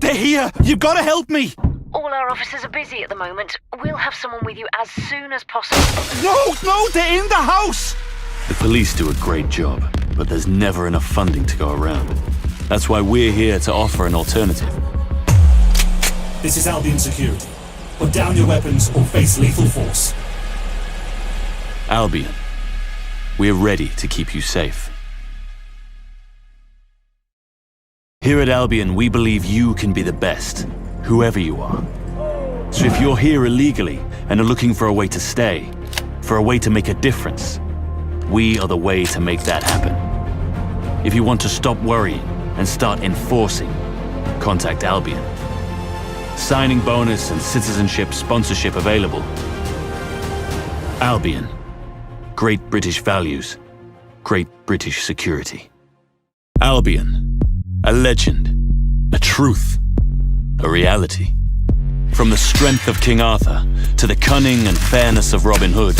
They're here! You've got to help me! All our officers are busy at the moment. We'll have someone with you as soon as possible. No, they're in the house! The police do a great job, but there's never enough funding to go around. That's why we're here to offer an alternative. This is Albion Security. Put down your weapons or face lethal force. Albion, we're ready to keep you safe. Here at Albion, we believe you can be the best, whoever you are. So if you're here illegally and are looking for a way to stay, for a way to make a difference, we are the way to make that happen. If you want to stop worrying and start enforcing, contact Albion. Signing bonus and citizenship sponsorship available. Albion. Great British values. Great British security. Albion. A legend. A truth. A reality. From the strength of King Arthur to the cunning and fairness of Robin Hood,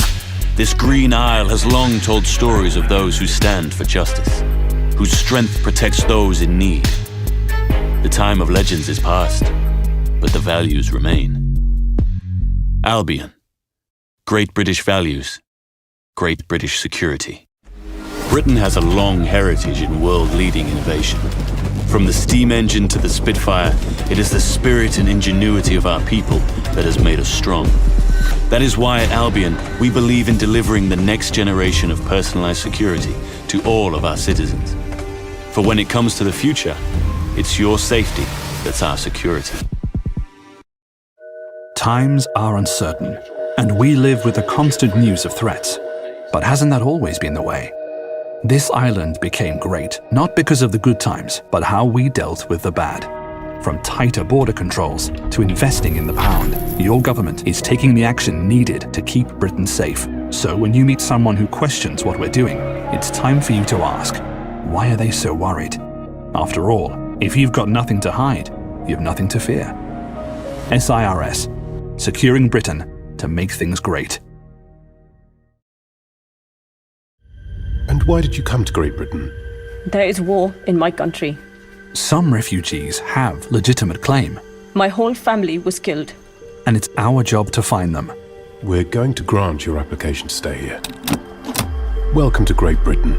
this Green Isle has long told stories of those who stand for justice, whose strength protects those in need. The time of legends is past, but the values remain. Albion. Great British values. Great British security. Britain has a long heritage in world-leading innovation. From the steam engine to the Spitfire, it is the spirit and ingenuity of our people that has made us strong. That is why at Albion, we believe in delivering the next generation of personalized security to all of our citizens. For when it comes to the future, it's your safety that's our security. Times are uncertain, and we live with the constant news of threats. But hasn't that always been the way? This island became great, not because of the good times, but how we dealt with the bad. From tighter border controls to investing in the pound, your government is taking the action needed to keep Britain safe. So when you meet someone who questions what we're doing, it's time for you to ask, why are they so worried? After all, if you've got nothing to hide, you've nothing to fear. SIRS, securing Britain to make things great. And why did you come to Great Britain? There is war in my country. Some refugees have legitimate claim. My whole family was killed. And it's our job to find them. We're going to grant your application to stay here. Welcome to Great Britain.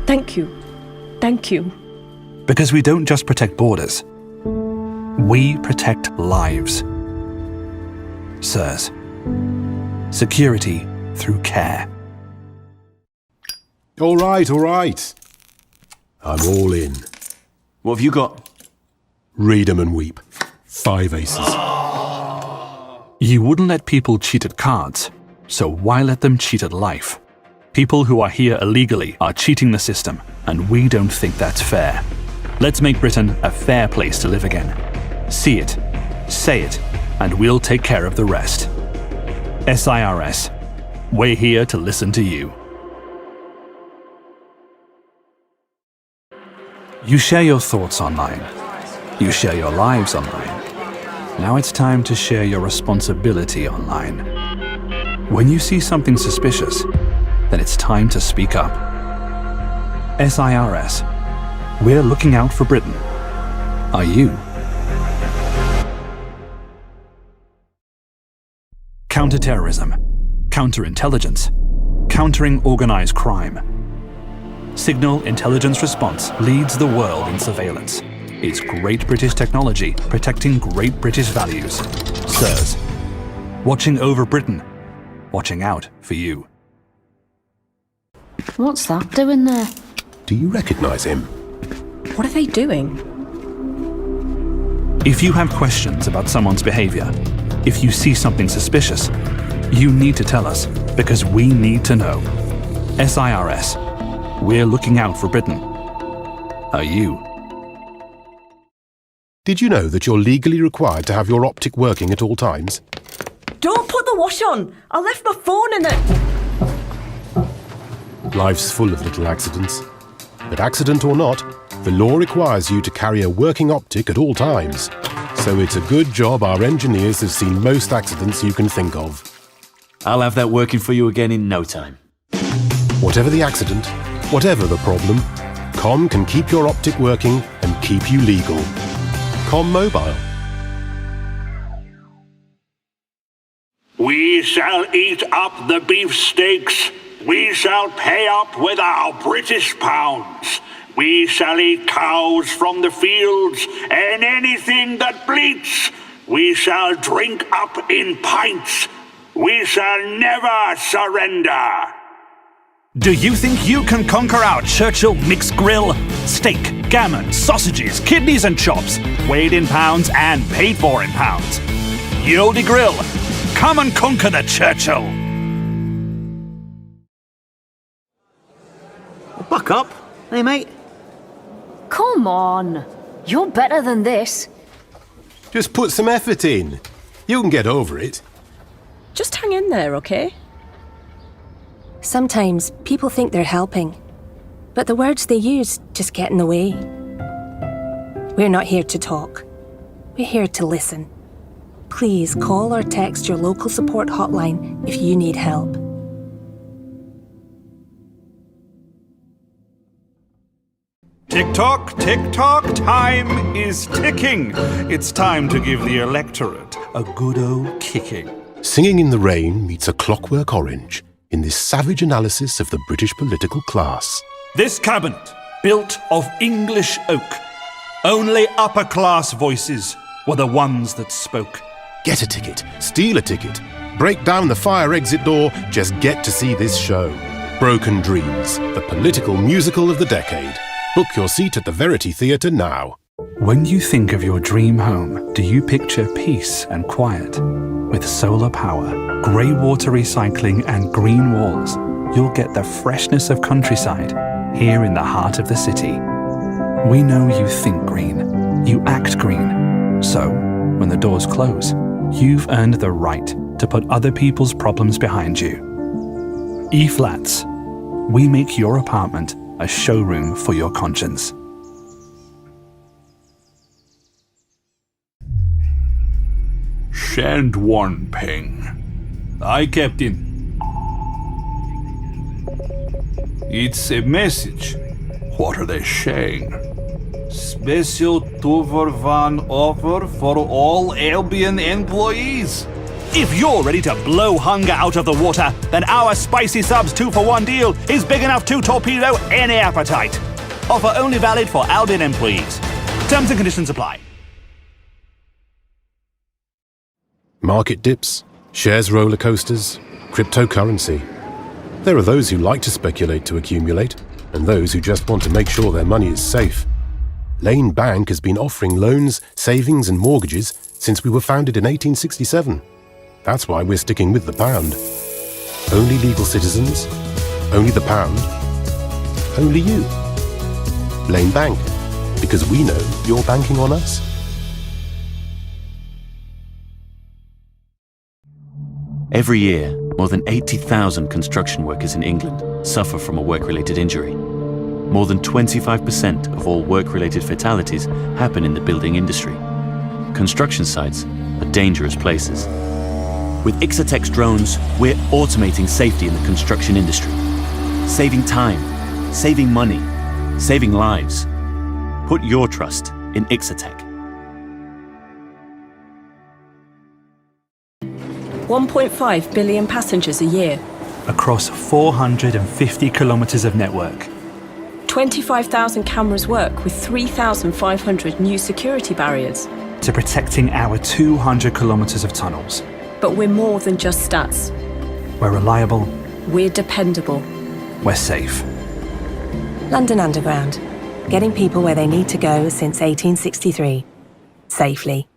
Thank you. Thank you. Because we don't just protect borders. We protect lives. Sirs, security through care. All right. I'm all in. What have you got? Read 'em and weep. 5 aces. You wouldn't let people cheat at cards, so why let them cheat at life? People who are here illegally are cheating the system, and we don't think that's fair. Let's make Britain a fair place to live again. See it, say it, and we'll take care of the rest. SIRS, we're here to listen to you. You share your thoughts online. You share your lives online. Now it's time to share your responsibility online. When you see something suspicious, then it's time to speak up. SIRS, we're looking out for Britain. Are you? Counterterrorism, counterintelligence, countering organized crime. Signal Intelligence Response leads the world in surveillance. It's great British technology protecting great British values. Sirs, watching over Britain, watching out for you. What's that doing there? Do you recognize him? What are they doing? If you have questions about someone's behavior, if you see something suspicious, you need to tell us, because we need to know. SIRS, we're looking out for Britain. Are you? Did you know that you're legally required to have your optic working at all times? Don't put the wash on! I left my phone in it! Life's full of little accidents. But accident or not, the law requires you to carry a working optic at all times. So it's a good job our engineers have seen most accidents you can think of. I'll have that working for you again in no time. Whatever the accident, whatever the problem, Com can keep your optic working and keep you legal. Com Mobile. We shall eat up the beefsteaks. We shall pay up with our British pounds. We shall eat cows from the fields and anything that bleats. We shall drink up in pints. We shall never surrender. Do you think you can conquer our Churchill mixed grill? Steak, gammon, sausages, kidneys and chops, weighed in pounds and paid for in pounds. Ye Olde Grill, come and conquer the Churchill. Buck up. Hey, mate. Come on. You're better than this. Just put some effort in. You can get over it. Just hang in there, okay? Sometimes people think they're helping, but the words they use just get in the way. We're not here to talk. We're here to listen. Please call or text your local support hotline if you need help. Tick-tock, tick-tock, time is ticking. It's time to give the electorate a good old kicking. Singing in the Rain meets A Clockwork Orange in this savage analysis of the British political class. This cabinet, built of English oak, only upper-class voices were the ones that spoke. Get a ticket, steal a ticket, break down the fire exit door, just get to see this show. Broken Dreams, the political musical of the decade. Book your seat at the Verity Theatre now. When you think of your dream home, do you picture peace and quiet? With solar power, grey water recycling and green walls, you'll get the freshness of countryside here in the heart of the city. We know you think green, you act green. So, when the doors close, you've earned the right to put other people's problems behind you. E-Flats. We make your apartment a showroom for your conscience. Shan't one ping. Aye, Captain. It's a message. What are they saying? Special 2-for-1 offer for all Albion employees. If you're ready to blow hunger out of the water, then our Spicy Subs 2-for-1 deal is big enough to torpedo any appetite. Offer only valid for Albion employees. Terms and conditions apply. Market dips, shares roller coasters, cryptocurrency. There are those who like to speculate to accumulate, and those who just want to make sure their money is safe. Lane Bank has been offering loans, savings and mortgages since we were founded in 1867. That's why we're sticking with the pound. Only legal citizens, only the pound, only you. Lane Bank, because we know you're banking on us. Every year, more than 80,000 construction workers in England suffer from a work-related injury. More than 25% of all work-related fatalities happen in the building industry. Construction sites are dangerous places. With Ixatek's drones, we're automating safety in the construction industry. Saving time, saving money, saving lives. Put your trust in Ixatek. 1.5 billion passengers a year. Across 450 kilometres of network. 25,000 cameras work with 3,500 new security barriers. To protecting our 200 kilometres of tunnels. But we're more than just stats. We're reliable. We're dependable. We're safe. London Underground. Getting people where they need to go since 1863. Safely.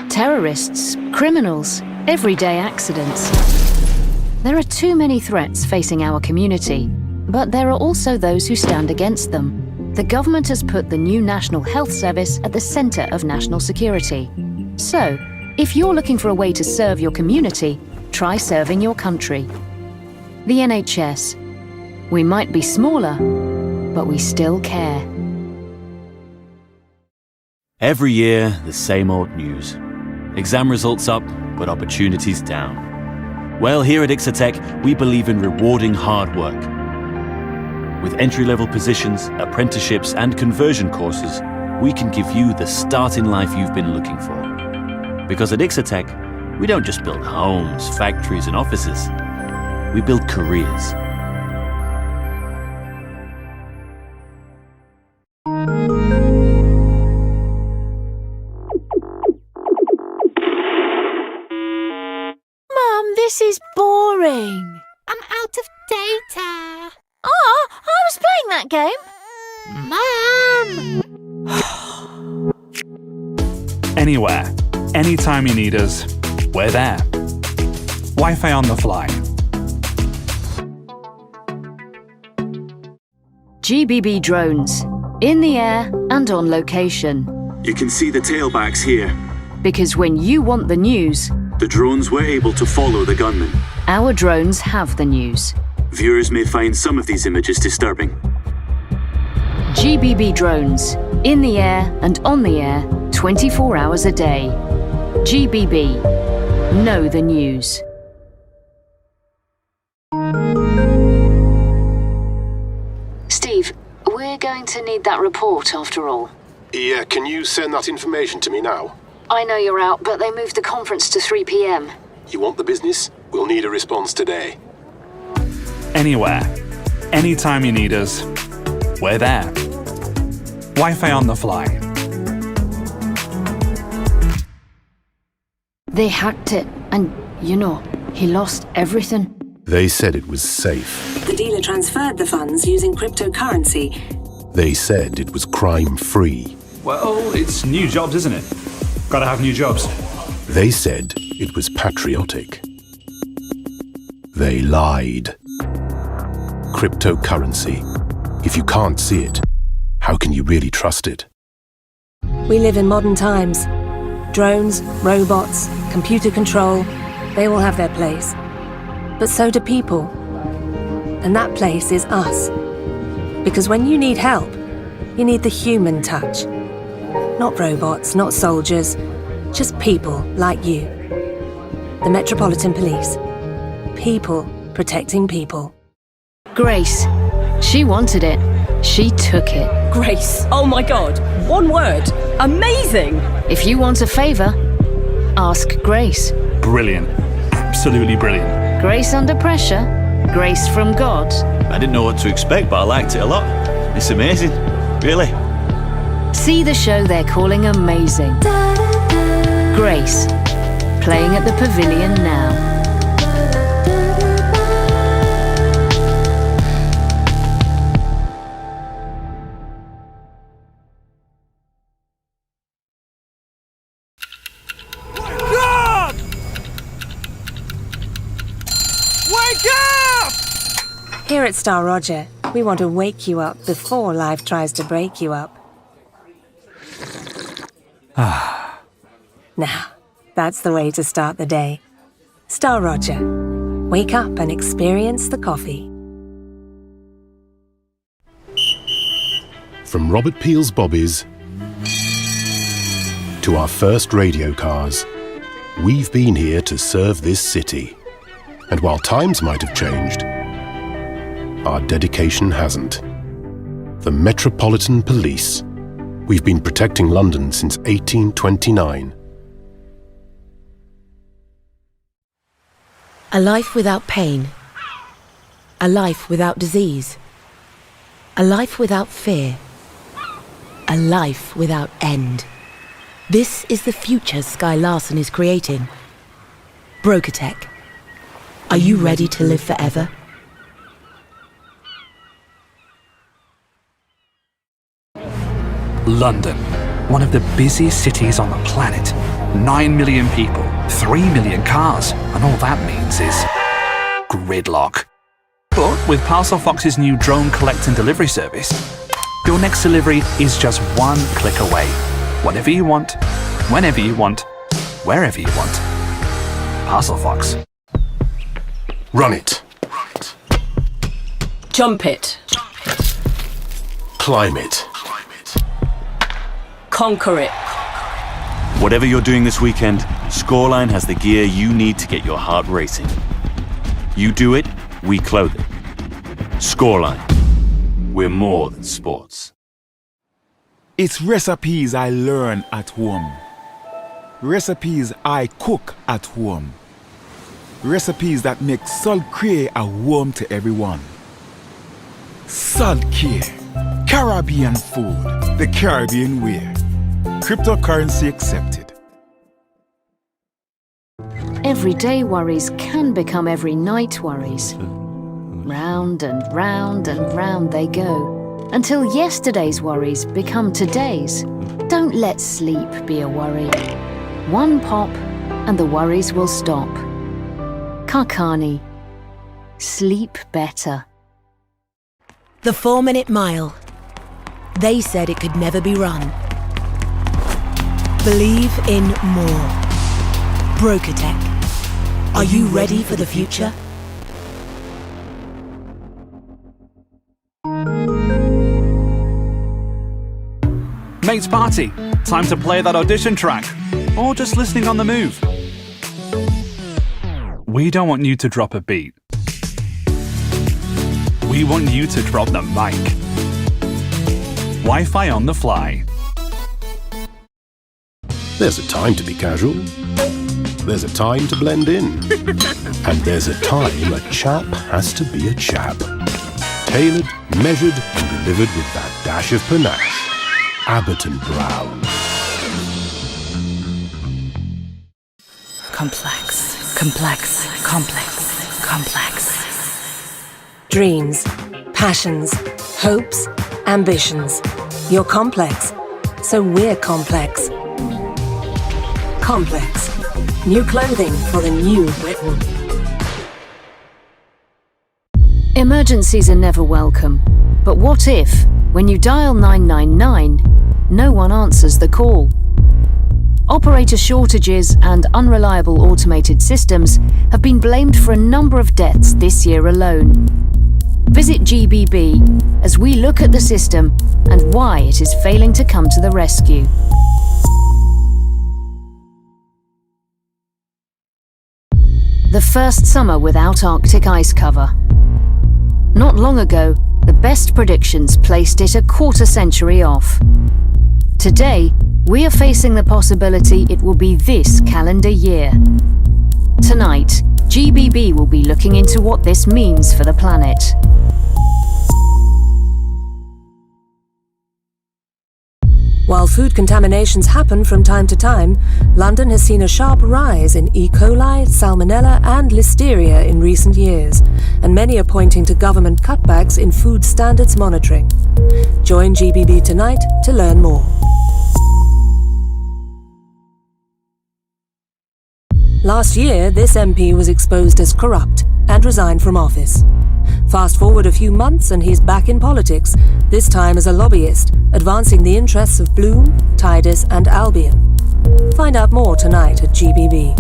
Terrorists, criminals, everyday accidents. There are too many threats facing our community, but there are also those who stand against them. The government has put the new National Health Service at the centre of national security. So, if you're looking for a way to serve your community, try serving your country. The NHS. We might be smaller, but we still care. Every year, the same old news. Exam results up, but opportunities down. Well, here at Ixatek, we believe in rewarding hard work. With entry-level positions, apprenticeships and conversion courses, we can give you the start in life you've been looking for. Because at Ixotech, we don't just build homes, factories, and offices. We build careers. Mum, this is boring. I'm out of data. Oh, I was playing that game. Mum! Anywhere, anytime you need us, we're there. Wi-Fi on the fly. GBB drones. In the air and on location. You can see the tailbacks here. Because when you want the news, The drones were able to follow the gunman. our drones have the news. Viewers may find some of these images disturbing. GBB drones. In the air and on the air, 24 hours a day. GBB. Know the news. Steve, we're going to need that report after all. Yeah, can you send that information to me now? I know you're out, but they moved the conference to 3 p.m. You want the business? We'll need a response today. Anywhere, anytime you need us, we're there. Wi-Fi on the fly. They hacked it, and, he lost everything. They said it was safe. The dealer transferred the funds using cryptocurrency. They said it was crime-free. Well, it's new jobs, isn't it? Gotta have new jobs. They said it was patriotic. They lied. Cryptocurrency. If you can't see it, how can you really trust it? We live in modern times. Drones, robots, computer control, they all have their place. But so do people. And that place is us. Because when you need help, you need the human touch. Not robots, not soldiers, just people like you. The Metropolitan Police. People protecting people. Grace. She wanted it. She took it. Grace, oh my god, one word. Amazing! If you want a favour, ask Grace. Brilliant. Absolutely brilliant. Grace under pressure. Grace from God. I didn't know what to expect, but I liked it a lot. It's amazing. Really. See the show they're calling Amazing. Grace. Playing at the Pavilion now. Here at Star Roger, we want to wake you up before life tries to break you up. Now, that's the way to start the day. Star Roger. Wake up and experience the coffee. From Robert Peel's Bobbies to our first radio cars, we've been here to serve this city. And while times might have changed, our dedication hasn't. The Metropolitan Police. We've been protecting London since 1829. A life without pain. A life without disease. A life without fear. A life without end. This is the future Skye Larson is creating. Brokertech. Are you ready to live forever? London, one of the busiest cities on the planet. 9 million people, 3 million cars, and all that means is gridlock. But with Parcel Fox's new drone collect and delivery service, your next delivery is just one click away. Whatever you want, whenever you want, wherever you want. Parcel Fox. Run it. Jump it. Climb it. Conquer it. Whatever you're doing this weekend, Scoreline has the gear you need to get your heart racing. You do it, we clothe it. Scoreline. We're more than sports. It's recipes I learn at home. Recipes I cook at home. Recipes that make Salt Cray a home to everyone. Salt Cray, Caribbean food, the Caribbean way. Cryptocurrency accepted. Everyday worries can become every night worries. Round and round and round they go, until yesterday's worries become today's. Don't let sleep be a worry. One pop and the worries will stop. Kakani. Sleep better. The 4-minute mile. They said it could never be run. Believe in more. Brokertech. Are you ready for the future? Mates party. Time to play that audition track. Or just listening on the move. We don't want you to drop a beat. We want you to drop the mic. Wi-Fi on the fly. There's a time to be casual. There's a time to blend in. And there's a time a chap has to be a chap. Tailored, measured, and delivered with that dash of panache. Abbott and Brown. Complex, complex, complex, complex. Dreams, passions, hopes, ambitions. You're complex, so we're complex. Complex. New clothing for the new Britain. Emergencies are never welcome. But what if, when you dial 999, no one answers the call? Operator shortages and unreliable automated systems have been blamed for a number of deaths this year alone. Visit GBB as we look at the system and why it is failing to come to the rescue. The first summer without Arctic ice cover. Not long ago, the best predictions placed it a quarter century off. Today, we are facing the possibility it will be this calendar year. Tonight, GBB will be looking into what this means for the planet. While food contaminations happen from time to time, London has seen a sharp rise in E. coli, salmonella and listeria in recent years, and many are pointing to government cutbacks in food standards monitoring. Join GBB tonight to learn more. Last year, this MP was exposed as corrupt and resigned from office. Fast forward a few months and he's back in politics, this time as a lobbyist, advancing the interests of Bloom, Tidus and Albion. Find out more tonight at GBB.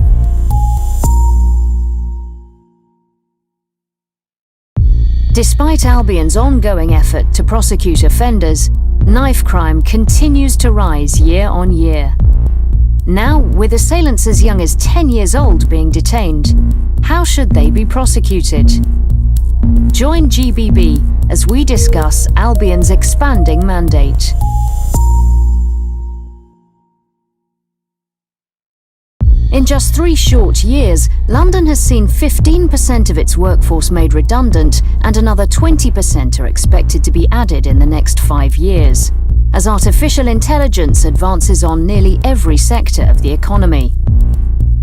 Despite Albion's ongoing effort to prosecute offenders, knife crime continues to rise year on year. Now, with assailants as young as 10 years old being detained, how should they be prosecuted? Join GBB as we discuss Albion's expanding mandate. In just 3 short years, London has seen 15% of its workforce made redundant and another 20% are expected to be added in the next 5 years, as artificial intelligence advances on nearly every sector of the economy.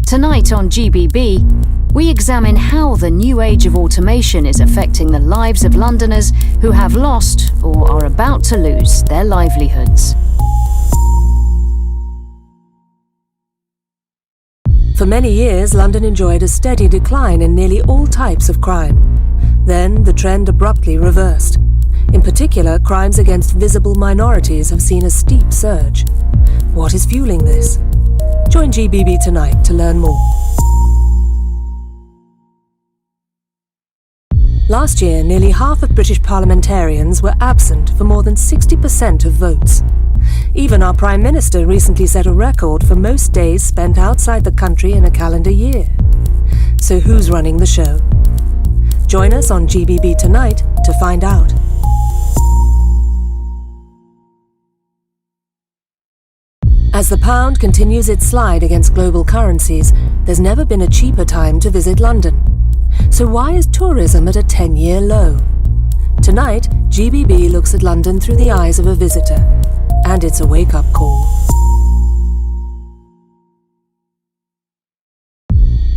Tonight on GBB, we examine how the new age of automation is affecting the lives of Londoners who have lost or are about to lose their livelihoods. For many years, London enjoyed a steady decline in nearly all types of crime. Then the trend abruptly reversed. In particular, crimes against visible minorities have seen a steep surge. What is fueling this? Join GBB tonight to learn more. Last year, nearly half of British parliamentarians were absent for more than 60% of votes. Even our Prime Minister recently set a record for most days spent outside the country in a calendar year. So who's running the show? Join us on GBB tonight to find out. As the pound continues its slide against global currencies, there's never been a cheaper time to visit London. So why is tourism at a 10-year low? Tonight, GBB looks at London through the eyes of a visitor. And it's a wake-up call.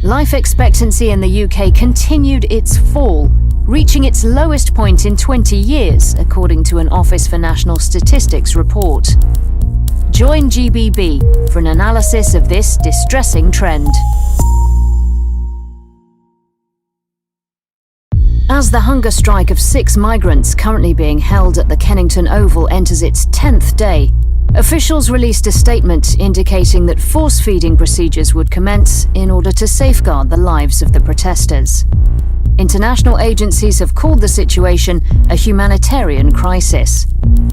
Life expectancy in the UK continued its fall, reaching its lowest point in 20 years, according to an Office for National Statistics report. Join GBB for an analysis of this distressing trend. As the hunger strike of 6 migrants currently being held at the Kennington Oval enters its 10th day, officials released a statement indicating that force-feeding procedures would commence in order to safeguard the lives of the protesters. International agencies have called the situation a humanitarian crisis.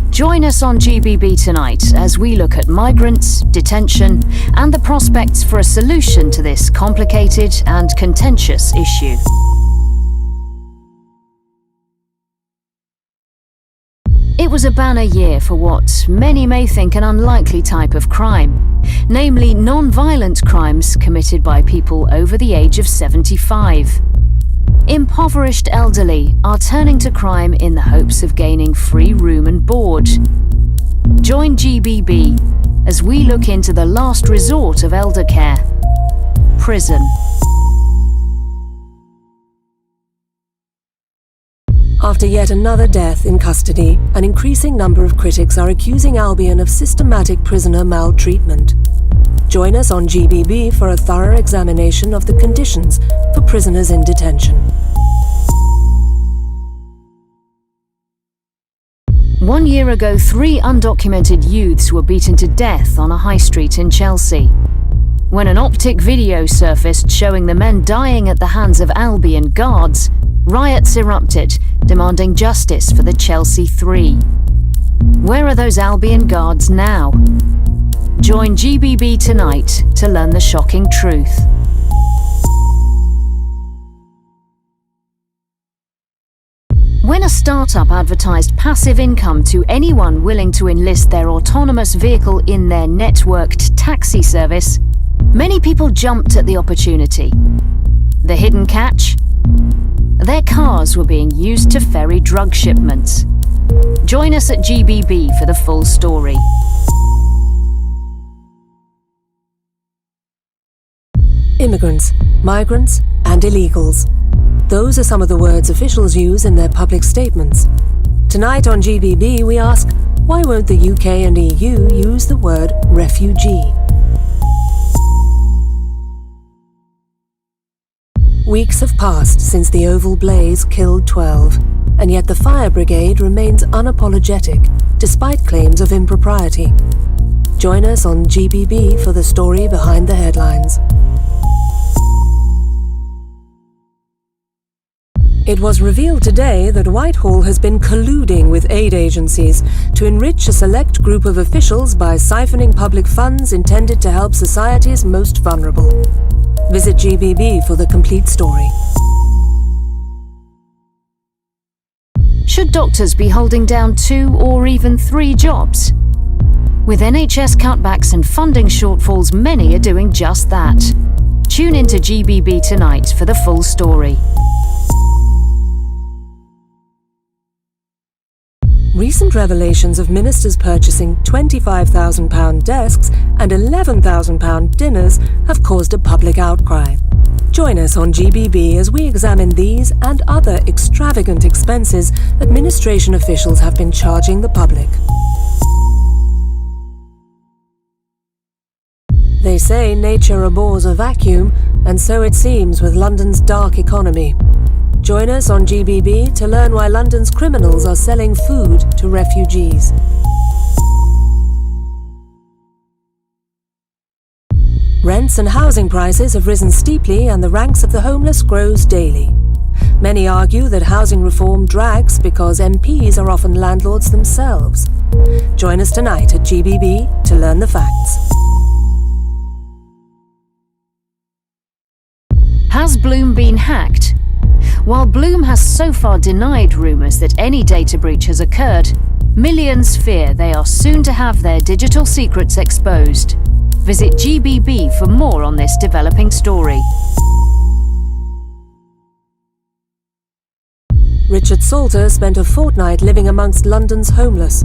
Join us on GBB tonight as we look at migrants, detention, and the prospects for a solution to this complicated and contentious issue. It was a banner year for what many may think an unlikely type of crime, namely non-violent crimes committed by people over the age of 75. Impoverished elderly are turning to crime in the hopes of gaining free room and board. Join GBB as we look into the last resort of elder care: prison. After yet another death in custody, an increasing number of critics are accusing Albion of systematic prisoner maltreatment. Join us on GBB for a thorough examination of the conditions for prisoners in detention. One year ago, 3 undocumented youths were beaten to death on a high street in Chelsea. When an optic video surfaced showing the men dying at the hands of Albion guards, riots erupted, demanding justice for the Chelsea 3. Where are those Albion guards now? Join GBB tonight to learn the shocking truth. When a startup advertised passive income to anyone willing to enlist their autonomous vehicle in their networked taxi service, many people jumped at the opportunity. The hidden catch? Their cars were being used to ferry drug shipments. Join us at GBB for the full story. Immigrants, migrants, and illegals. Those are some of the words officials use in their public statements. Tonight on GBB we ask, why won't the UK and EU use the word refugee? Weeks have passed since the Oval blaze killed 12, and yet the fire brigade remains unapologetic, despite claims of impropriety. Join us on GBB for the story behind the headlines. It was revealed today that Whitehall has been colluding with aid agencies to enrich a select group of officials by siphoning public funds intended to help society's most vulnerable. Visit GBB for the complete story. Should doctors be holding down 2 or even 3 jobs? With NHS cutbacks and funding shortfalls, many are doing just that. Tune into GBB tonight for the full story. Recent revelations of ministers purchasing £25,000 desks and £11,000 dinners have caused a public outcry. Join us on GBB as we examine these and other extravagant expenses administration officials have been charging the public. They say nature abhors a vacuum, and so it seems with London's dark economy. Join us on GBB to learn why London's criminals are selling food to refugees. Rents and housing prices have risen steeply and the ranks of the homeless grows daily. Many argue that housing reform drags because MPs are often landlords themselves. Join us tonight at GBB to learn the facts. Has Bloom been hacked? While Bloom has so far denied rumours that any data breach has occurred, Millions fear they are soon to have their digital secrets exposed. Visit GBB for more on this developing story. Richard Salter spent a fortnight living amongst London's homeless.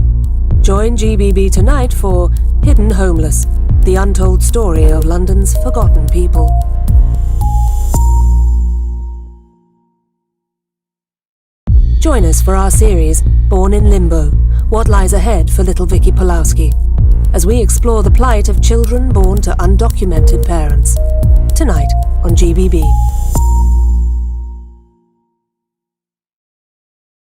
Join GBB tonight for Hidden Homeless, the untold story of London's forgotten people. Join us for our series, Born in Limbo, What Lies Ahead for Little Vicky Pulowski, as we explore the plight of children born to undocumented parents. Tonight on GBB.